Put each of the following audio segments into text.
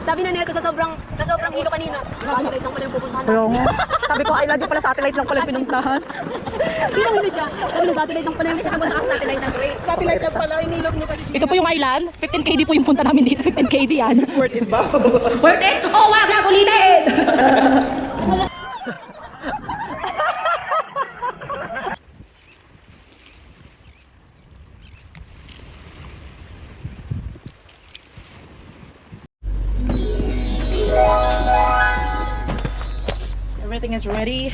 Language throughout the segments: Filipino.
Sabi na nito sa sobrang hilo kanina. Satellite lang pala yung pupuntahan Pero natin. sabi ko, ay lagi pala satellite lang pala yung pinuntahan. Sino hilo siya? Sabi na satellite lang pala yung satellite ng Great. Satellite lang pala, inilog mo kasi. Ito po yung island. 15 KD po yung punta namin dito. 15 KD yan. Worth it ba? Worth it? Oh, wag na ulitin! Everything is ready.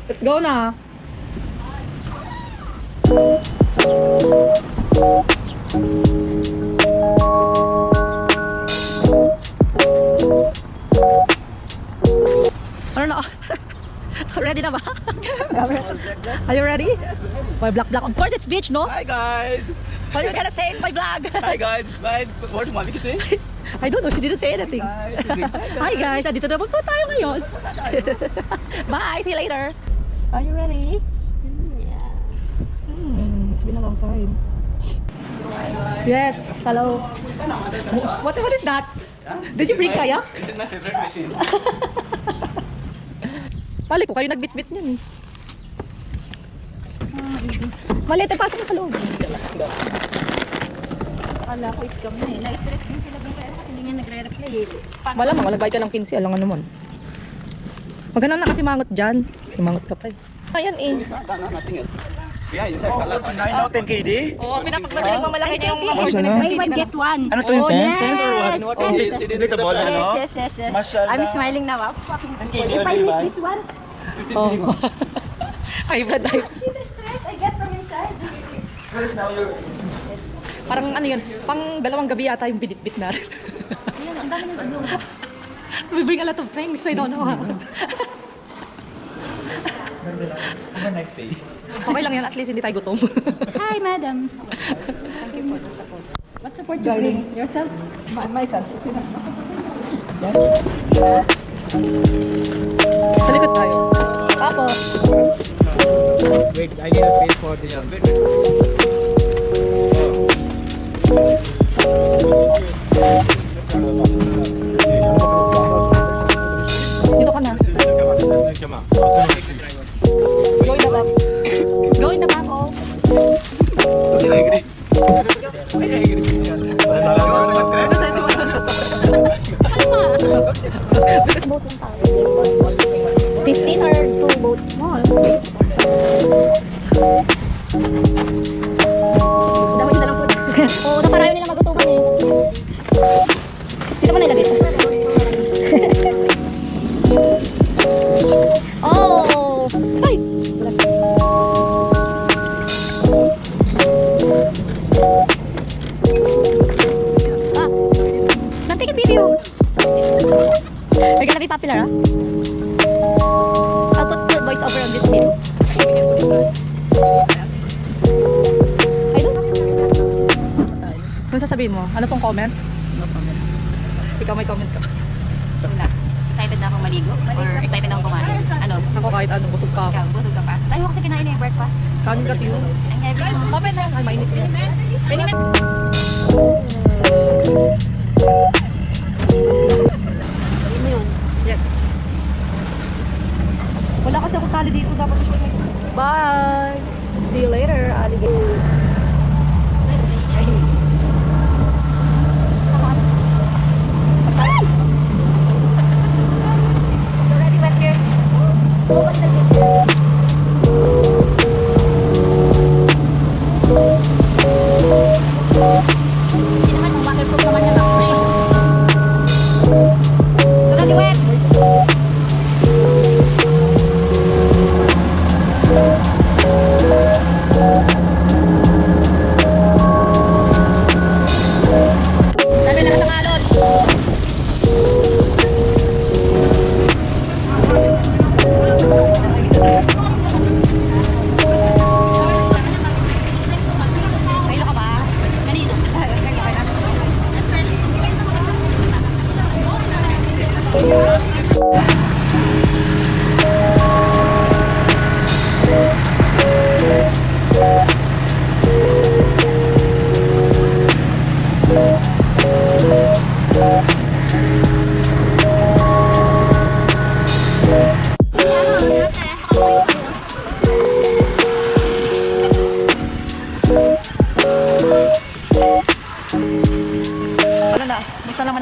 Let's go na. Ano na? Ready na ba? Are you ready? My black. Of course it's beach, no? Hi guys! What are you gonna say in my vlog? Hi guys! What do you want me to say? I don't know, she didn't say anything. Hi guys, nandito na po tayo ngayon. Bye, see you later. Are you ready? Yeah. It's been a long time. Yes, hello. What is that? Did you bring kayak? This is my favorite machine. Pali ko, kayo nagbitbit niyan eh. Maliit, pasok mo sa loob. Akala ko scam na eh. Na-stress din sila doon kaya kasi hindi niya nagre-reply eh. Malamang, malagay ka ng 15, alangan naman. Maganda na kasi mangot dyan. Simangot ka pa eh. Ayan eh. Nothing else. Yeah, inside color. 9 out 10 KD? Oo, pinapagmamalaki niya yung mga Buy one, get one. Ano to yung 10? 10 or what? You know what it is? It is Dito the ball na, no? Yes. Mashallah. I'm smiling now. 10 KD If I only miss buy. this one, Oh. Ay, blood type. see the stress I get from inside. Because now you're... Parang ano yun, pang dalawang gabi yata yung binitbit natin. Ayan, ang dami ng ano. We bring a lot of things, I don't know how. next day. Okay lang yan, at least hindi tayo gutom. Hi, madam. Thank you for the support. What support you bring? Yourself? Myself. Sa likod tayo. Ako. Wait, I need a space for this. Dito ka na. Going na ba? Going na ba ako? I agree. I agree. You also was stressed? Because boat lang tayo. 15 or 2 boat? Small. Dami na lang po. Oo, naparayo nila magutuman eh. Dito ba nilagay ito? Oh! Ay! Tulas. Ah! Nantikin video! We're gonna be popular, ah? I'll put voice over on this video. I don't know. Ano sasabihin mo? Ano pong comment? No comments. Ikaw may comment ka. Wala. Excited na akong maligo? Or excited na akong kumain? Ano? Ako kahit anong busog pa ako. Ikaw, busog ka pa? Tayo kasi kinain na yung breakfast. Kanin kasi yun. Ang heavy mo. Open na. Ay, mainit na. Mainit. Sabi mo yun. Yes. Wala kasi ako tali dito. Dapat siya. Bye! See you later, alligator. Already wet here. Bukas na dito. Hindi naman yung waterproof naman yan. Already wet.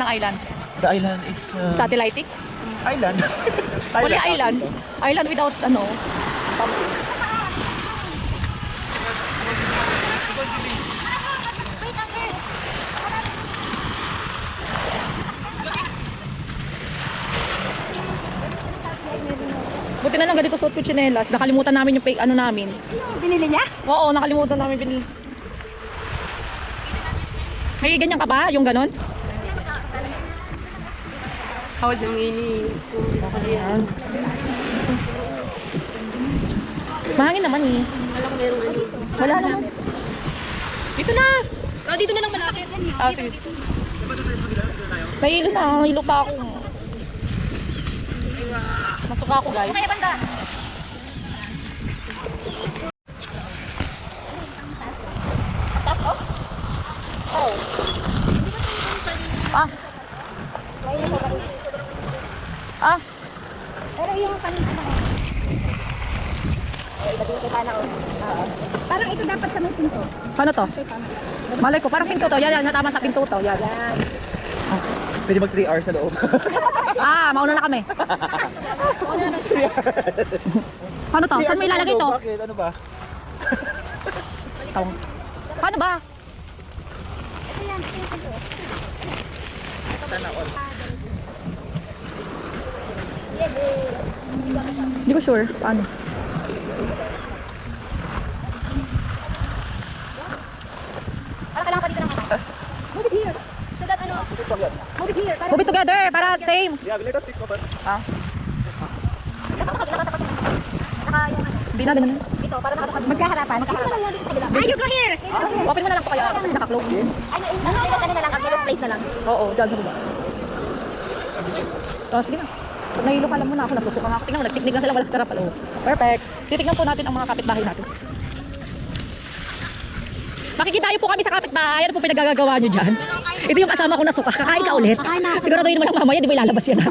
ng island? The island is... Satellite? Island. Only island. Island without ano. Buti na lang ganito suot ko tsinelas. Nakalimutan namin yung fake ano namin. Binili niya? Oo, nakalimutan namin binili. May ganyan ka ba? Yung ganon? How's yung ini? Ayan. Mahangin naman eh. Alam ko meron ano. Wala naman. Dito na! Oh, dito na lang malapit. Ah, sige. Nahilo na. Nahilo pa ako. Masuka ako guys. Kaya banda. Ah. Ah. Pero yung kanina ano. Iba din kita na parang ito dapat sa may pinto. Ano to? Malay ko, parang pinto to. Yan, natama sa pinto to. Yan. Pwede mag 3 hours sa loob. Ah, mauna na kami. Paano to? Saan may ilalagay to? Bakit? Ano ba? Tawang. Paano ba? Hindi ko sure. Paano? Parang kailangan pa dito ng ano. Move it here. So that ano. Move it here. Para Move it together para same. Yeah, let us fix over. Ah, saka yung ano. hindi na ganun. Dito para magkaharapan. Ay, you go here. Open mo na lang po kaya kasi naka-close. Ay, kanina lang. Ang Kilos place na lang. Oo, dyan sa baba. Oh, sige na. Pag nahilo ka lang muna ako, nasusuka nga ako. Tingnan mo, nagtiknik na sila, walang tara pala. Perfect. Titignan po natin ang mga kapitbahay natin. Makikitayo po kami sa kapitbahay. Ano po pinagagagawa nyo dyan? Ito yung kasama ko na suka. Kakain ka ulit. Siguraduhin mo lang mamaya, di ba ilalabas yan?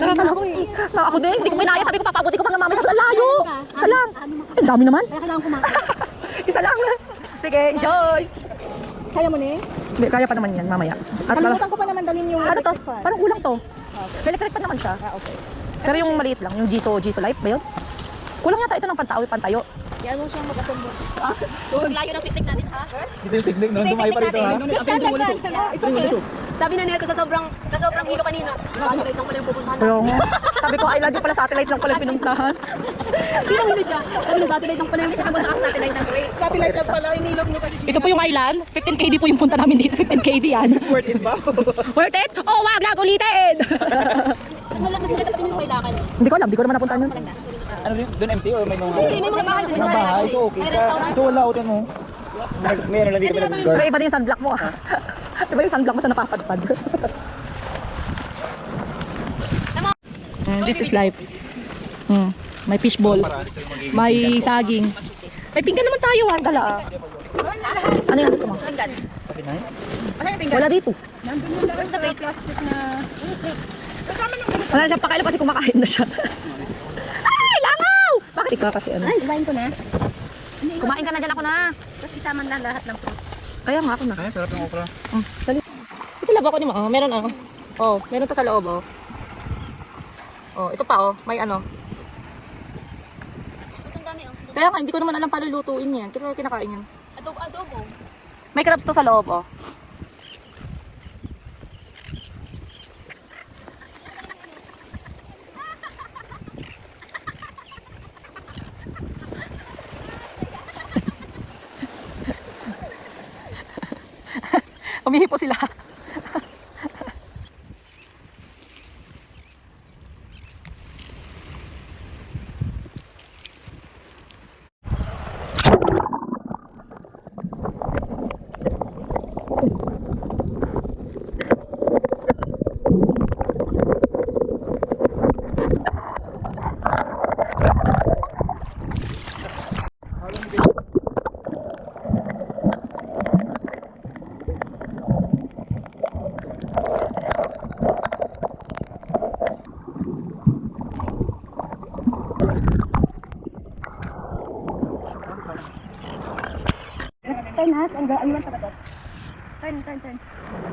Nakakala ko eh. Ako din, hindi ko kinaya. Sabi ko, papabuti ko hanggang mamaya. Sa layo. Isa lang. Ang dami naman. Kaya kailangan kumain. Isa lang. Sige, enjoy. Kaya mo na eh? Hindi, kaya pa naman yan mamaya. At Kalimutan ko pa naman dalhin yung ano to? electric fan. Parang kulang to. Electric pa naman siya. Okay. Pero yung maliit lang, yung Jiso Life ba yun? Kulang yata ito ng pantayo. Kaya mo siyang mag-assemble. Layo ng picnic natin, ha? Dito yung picnic, no? Dumay pa rito, ha? Sabi na nito sa sobrang hilo kanina. Satellite lang pala yung pupuntahan Pero natin. nga, sabi ko, island yung pala satellite lang pala yung pinuntahan. Sino hilo siya? Sabi na satellite lang pala yung pupuntahan sa satellite ng Kuwait. Satellite lang pala, inilog mo kasi. Ito po yung island, 15 KD po yung punta namin dito, 15 KD yan. Worth it ba? Worth it? Oh, wag lang ulitin! Mas maganda pa din yung Pailakan. Hindi ko alam, di ko naman napuntahan yun. Ano din? Doon empty or may mga... Hindi, may mga bahay. Mga bahay, so okay. May restaurant. So wala, utan mo. Meron lang dito pala ng Pero iba din yung sunblock mo ah. Iba yung sunblock mo sa napapadpad. This is life. May fishball. May saging. May pinggan naman tayo ah. Dala ah. Ano yung gusto mo? Pinggan. Okay, nice. Wala dito. Where's the plastic na... Wala na siya pakailan kasi kumakain na siya. Ay, langaw! Bakit ikaw kasi ano? Ay, kumain ko na. Kumain ka na dyan, ako na. Tapos isama na lahat ng fruits. Kaya nga ako na. Ay, sarap ng okra. Dali. Ito labo ko ni mo. Oh, meron ah. Oh, meron pa sa loob oh. Oh, ito pa oh. May ano. Ang dami ang Kaya nga, hindi ko naman alam paano lutuin yan. Kaya kinakain yan. adobo. May crabs to sa loob oh. Umihipo sila. Turn ha, ang iwan pa ba to? Turn.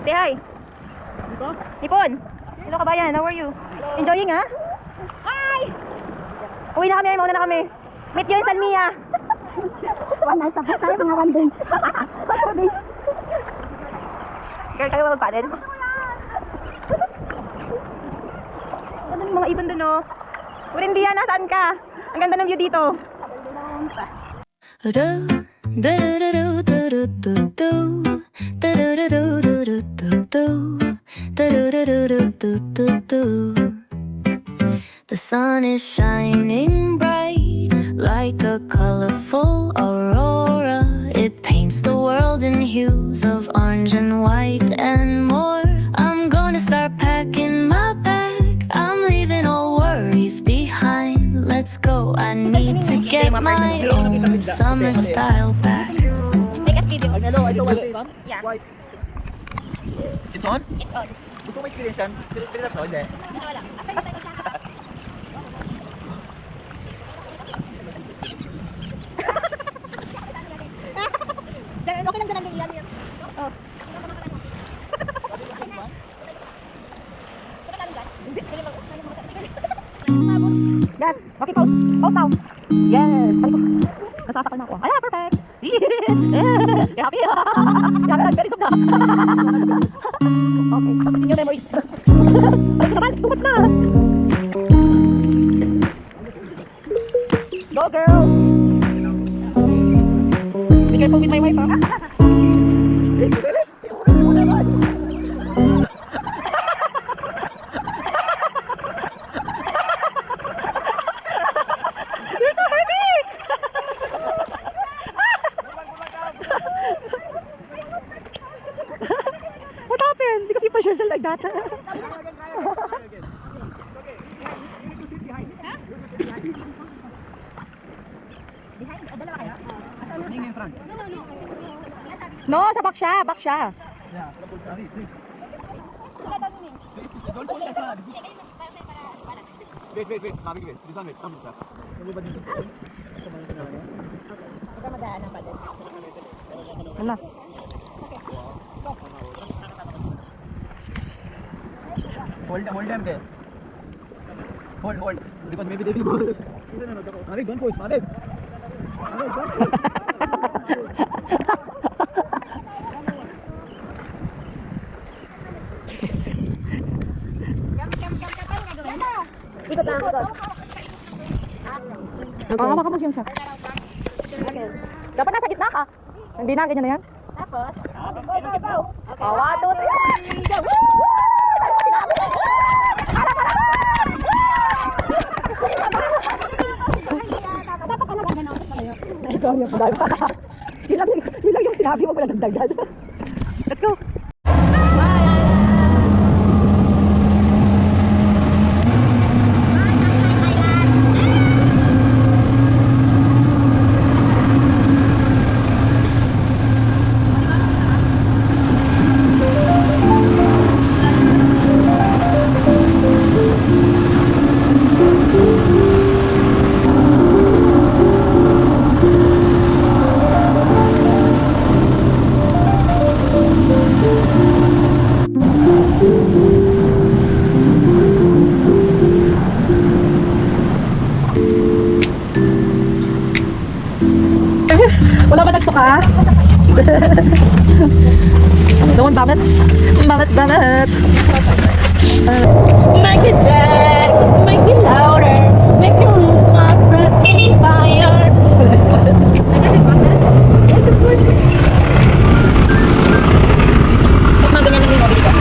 Say hi. Ipon! Hello kabayan, how are you? Enjoying ha? Hi! Uwi na kami, mauna na kami. Meet you in San Mia. One night sabay tayo, mga one day. Girl, kayo ba magpanin? Ganda ng mga ibon dun oh. Urindia, nasaan ka? Ang ganda ng view dito. The sun is shining bright like a colorful aurora. It paints the world in hues of orange and white and more. I'm gonna start packing my bag. I'm leaving all worries behind. Let's go. I need to get my own summer style back. Take a video. Ang hello, ito white ma'am? Yeah. White. It's on? It's on. Gusto mo experience yan? Pinatap mo, hindi? Wala. Okay lang dyan ang iyan yan. Oh. Yes, okay, pause. Pause now. Yes, ay ko. Nasasakal na ako. Ay, perfect. You're happy? You're very soon na. Okay, tapos yung memories. Ay, naman, too much na. Go, girls. Be careful with my wife, ha? You're so heavy! What happened? Because you push yourself like that. No, sa back siya, back siya. Wait. Mami, wait. This one, wait. Come, sir. Ano? Hold them there. Hold. Because maybe they will go. Mami, don't push. Mami. Ikot na, ikot. Hawakan mo siya. Dapat nasa gitna ka. Hindi na, ganyan na yan. Tapos, Go. Okay, 1, 2, 3. Go! dapat ka na gano'n sa'yo. Yun lang yung sinabi mo, wala dagdagan. Let's go! Wala ba nagsuka? Don't vomit. Vomit. Make it swag, make it louder, make me lose my breath in fire. Yes, of course. Mga ganyan lang yung mobile ko.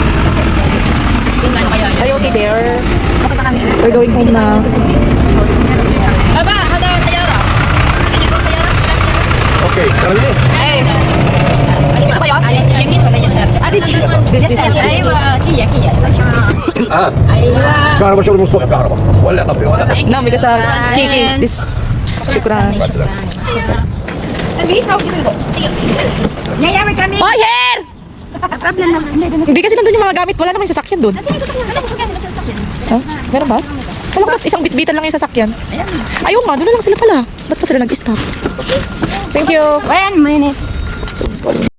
Tingnan kaya yan. Are you okay there? Bakit na kami? We're going home na. Aba, hada sayara. Hindi ko sayara. Okay, sarap niyo. Ano ba yun? This is كهرباء شغل مصطفى كهرباء ولا طفي ولا طفي No, because Kiki, this shukran. Yaya, we're coming. Hoy, here! Problem naman. Hindi kasi nandun yung mga gamit. Wala namang sasakyan doon. Huh? Meron ba? Wala ko, isang bitbitan lang yung sasakyan. Ayaw nga, doon na lang sila pala. Ba't pa sila nag-stop? Thank you. 1 minute. So, let's go.